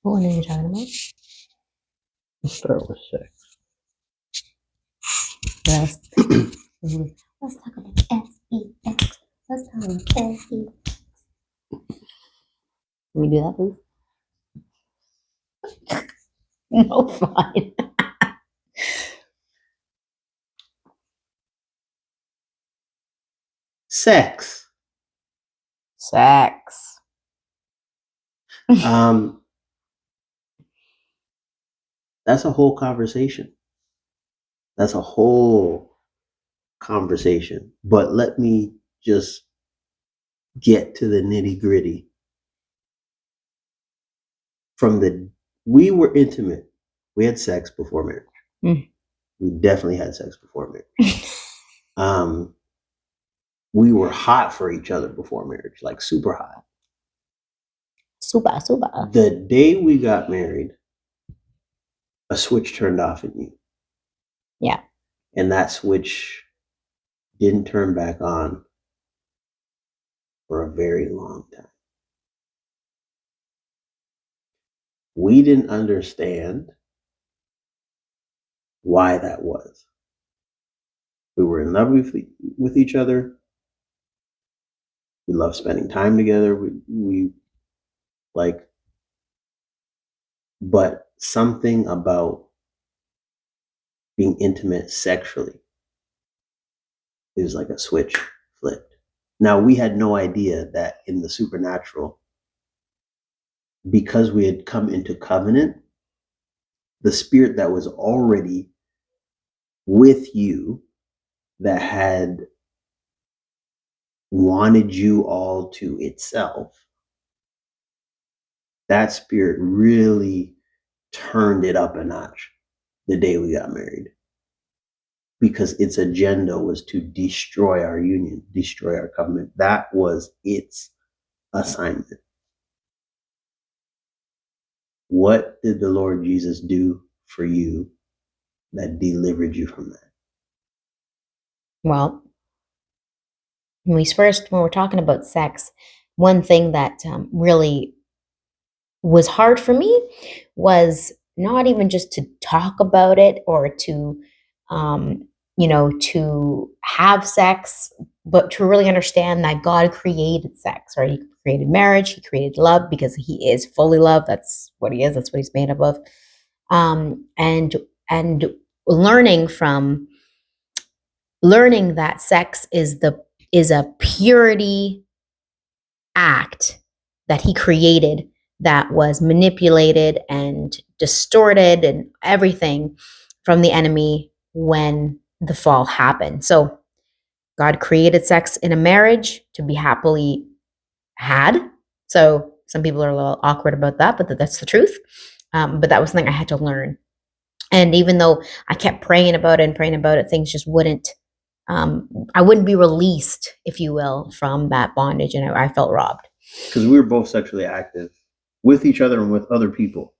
What one are you talking about? Let's start with sex. Yes. Let's talk about sex. Let's talk about sex. Can we do that, please? No, fine. Sex. Sex. That's a whole conversation. That's a whole conversation. But let me just get to the nitty gritty. We were intimate. We had sex before marriage. Mm. We definitely had sex before marriage. We were hot for each other before marriage, like super hot. Super. The day we got married, a switch turned off in you. Yeah. And that switch didn't turn back on for a very long time. We didn't understand why that was. We were in love with each other. We loved spending time together. We like, but something about being intimate sexually is like a switch flipped. Now, we had no idea that in the supernatural, because we had come into covenant, the spirit that was already with you, that had wanted you all to itself, that spirit really turned it up a notch the day we got married, because its agenda was to destroy our union, destroy our covenant. That was its assignment. What did the Lord Jesus do for you that delivered you from that? Well, when we're talking about sex, one thing that really was hard for me was not even just to talk about it or to, to have sex, but to really understand that God created sex, right? He created marriage, He created love because He is fully love. That's what He is. That's what He's made up of. And learning that sex is a purity act that He created, that was manipulated and distorted and everything from the enemy when the fall happened. So God created sex in a marriage to be happily had. So some people are a little awkward about that, but that's the truth. But that was something I had to learn. And even though I kept praying about it, things just wouldn't, I wouldn't be released, if you will, from that bondage. And I felt robbed. Because we were both sexually active with each other and with other people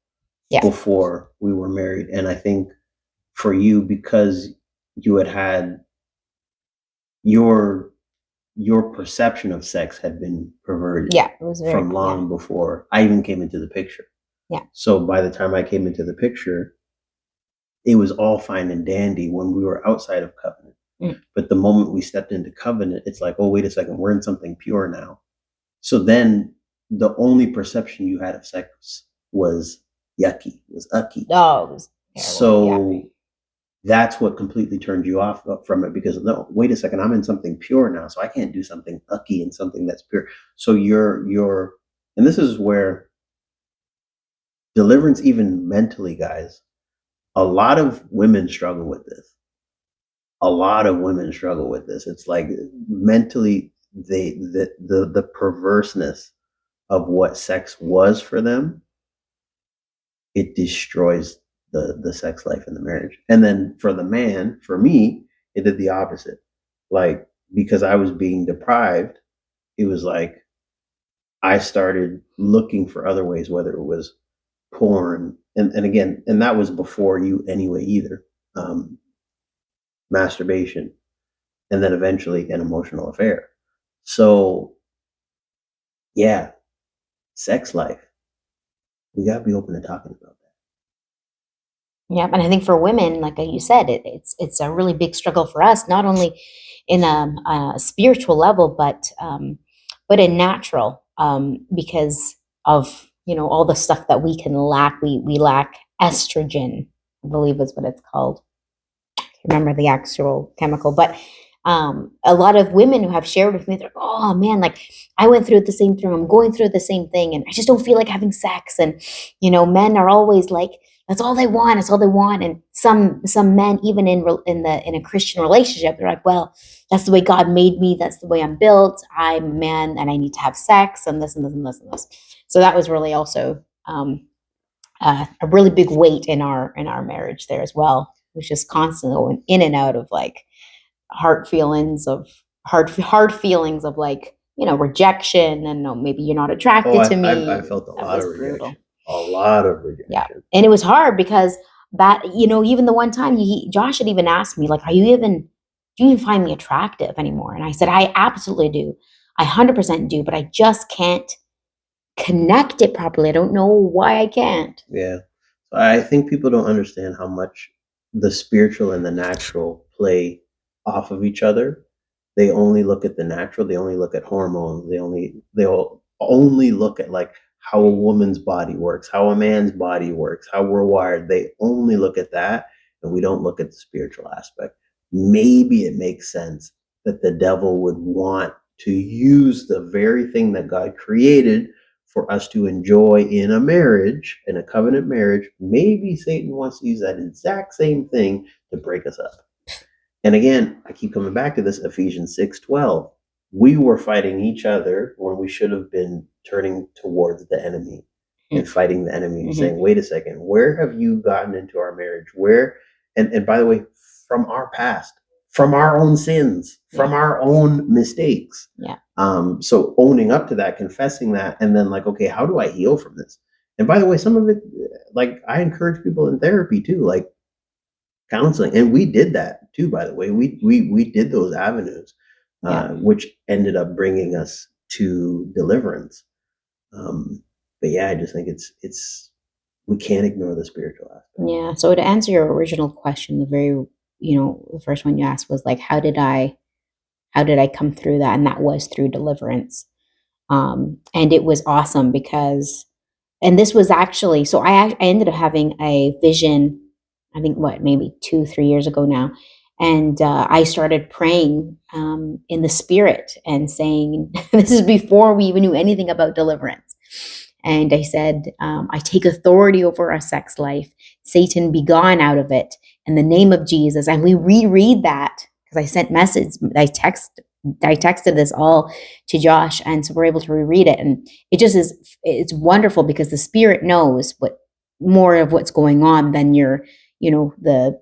before we were married. And I think for you, because you had your perception of sex had been perverted it was from long before I even came into the picture. So by the time I came into the picture, it was all fine and dandy when we were outside of covenant. But the moment we stepped into covenant, it's like, oh, wait a second, we're in something pure now. So then the only perception you had of sex was yucky, was ucky. Oh, it was terrible. So that's what completely turned you off from it, because no, wait a second, I'm in something pure now, so I can't do something ucky in something that's pure. So you're, and this is where deliverance, even mentally, guys, a lot of women struggle with this. A lot of women struggle with this. It's like mentally, the perverseness of what sex was for them, it destroys the sex life in the marriage. And then for the man, for me, it did the opposite. Like, because I was being deprived, it was like I started looking for other ways, whether it was porn, and again, and that was before you anyway either. Masturbation, and then eventually an emotional affair. So yeah, sex life. we got to be open to talking about Yeah, and I think for women, like you said, it's a really big struggle for us, not only in a spiritual level, but in natural, because of all the stuff that we can lack. We lack estrogen, I believe is what it's called. Remember the actual chemical, but a lot of women who have shared with me, they're like, oh man, like I went through the same thing, I'm going through the same thing, and I just don't feel like having sex. And men are always like, that's all they want, it's all they want. And some men, even in a Christian relationship, they're like, well, that's the way God made me, that's the way I'm built, I'm a man and I need to have sex, and this and this and this and this. So that was really also a really big weight in our marriage there as well. It was just constantly going in and out of like hard feelings of like rejection, and no, maybe you're not that. Oh, attracted to I me. felt a That lot was of brutal. rejection. A lot of Yeah, rejection. and it was hard because that even the one time Josh had even asked me like, do you even find me attractive anymore? And I said, I absolutely do. I 100% do, but I just can't connect it properly. I don't know why I can't. Yeah. So I think people don't understand how much the spiritual and the natural play off of each other. They only look at the natural, they only look at hormones, they'll only look at like how a woman's body works, how a man's body works, how we're wired. They only look at that, and we don't look at the spiritual aspect. Maybe it makes sense that the devil would want to use the very thing that God created for us to enjoy in a marriage, in a covenant marriage. Maybe Satan wants to use that exact same thing to break us up. And again, I keep coming back to this Ephesians 6:12. We were fighting each other when we should have been turning towards the enemy and fighting the enemy and saying, wait a second, where have you gotten into our marriage? Where, and by the way, from our past, from our own sins, from our own mistakes. Yeah. So owning up to that, confessing that, and then like, okay, how do I heal from this? And by the way, some of it, like I encourage people in therapy too, like counseling, and we did that too. By the way, we did those avenues, which ended up bringing us to deliverance. But yeah, I just think it's we can't ignore the spiritual aspect. Yeah. So to answer your original question, the first one you asked was like, how did I come through that? And that was through deliverance. And it was awesome because, and this was actually, so I ended up having a vision, I think maybe 2, 3 years ago now. And I started praying in the spirit and saying, this is before we even knew anything about deliverance. And I said, I take authority over our sex life. Satan be gone out of it in the name of Jesus. And we reread that because I sent message, I texted this all to Josh, and so we're able to reread it. And it's wonderful because the spirit knows more of what's going on than the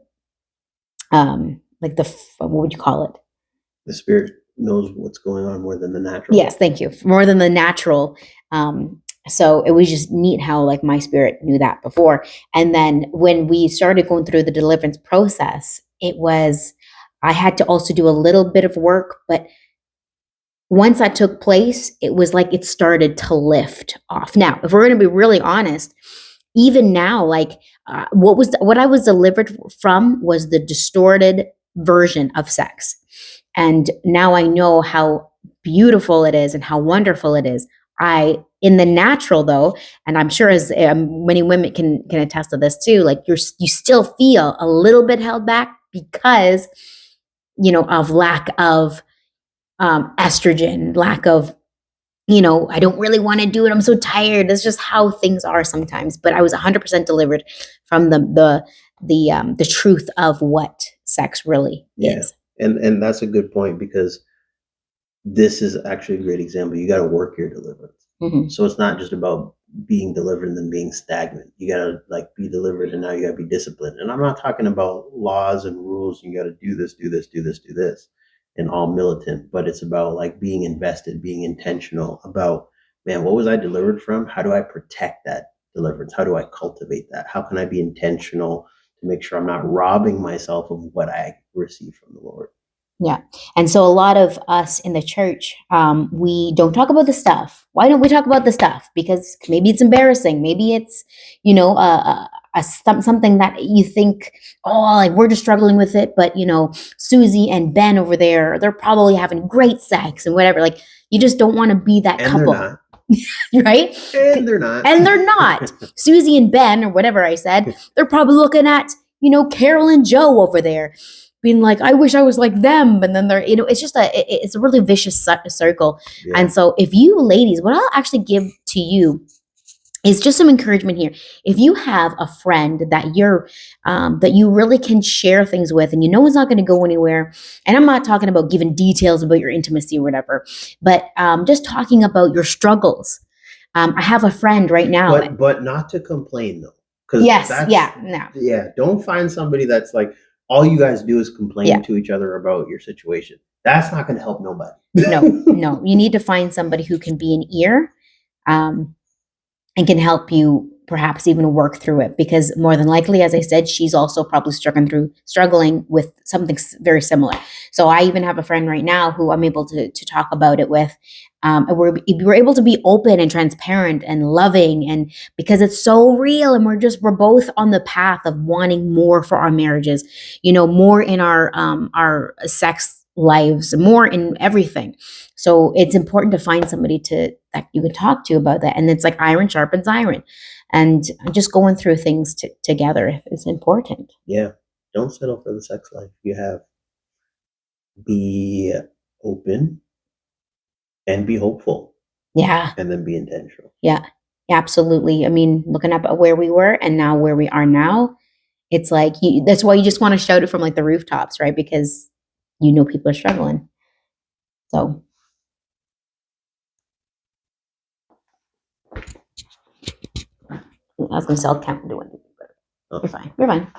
like what would you call it? The spirit knows what's going on more than the natural. Yes, thank you. More than the natural. So it was just neat how like my spirit knew that before. And then when we started going through the deliverance process, I had to also do a little bit of work, but once that took place, it was like it started to lift off. Now, if we're going to be really honest, even now, like what I was delivered from was the distorted version of sex. And now I know how beautiful it is and how wonderful it is. In the natural though, and I'm sure as many women can attest to this too, like you still feel a little bit held back because, of lack of estrogen, lack of, I don't really want to do it. I'm so tired. That's just how things are sometimes. But I was 100% delivered from the truth of what sex really is. And that's a good point, because this is actually a great example. You got to work your deliverance. So it's not just about being delivered and then being stagnant. You got to like be delivered, and now you got to be disciplined. And I'm not talking about laws and rules. You got to do this, do this, do this, do this, and all militant. But it's about like being invested, being intentional about, man, what was I delivered from? How do I protect that deliverance? How do I cultivate that? How can I be intentional to make sure I'm not robbing myself of what I receive from the Lord? Yeah. And so a lot of us in the church, we don't talk about the stuff. Why don't we talk about the stuff? Because maybe it's embarrassing. Maybe it's, something that you think, oh, like we're just struggling with it. But, Susie and Ben over there, they're probably having great sex and whatever. Like, you just don't want to be that And couple. they're not. Right? And they're not. And they're not. Susie and Ben, or whatever I said, they're probably looking at, Carol and Joe over there, being like, I wish I was like them. And then they're, it's just it's a really vicious circle. Yeah. And so if you ladies, what I'll actually give to you is just some encouragement here. If you have a friend that that you really can share things with, and it's not going to go anywhere, and I'm not talking about giving details about your intimacy or whatever, but just talking about your struggles. I have a friend right now, but not to complain though. Don't find somebody that's like, all you guys do is complain to each other about your situation. That's not going to help nobody. No, you need to find somebody who can be an ear, and can help you perhaps even work through it, because more than likely, as I said, she's also probably struggling with something very similar. So I even have a friend right now who I'm able to talk about it with. And we're able to be open and transparent and loving, and because it's so real, and we're both on the path of wanting more for our marriages, more in our sex lives, more in everything. So it's important to find somebody that you can talk to about that. And it's like iron sharpens iron, and just going through things together is important. Yeah. Don't settle for the sex life you have. Be open and be hopeful. Yeah. And then be intentional. Yeah, absolutely. I mean, looking up at where we were and now where we are now, it's like, that's why you just want to shout it from like the rooftops, right? Because people are struggling. So. I was going to say, I'll count and do it. You're fine. You're fine.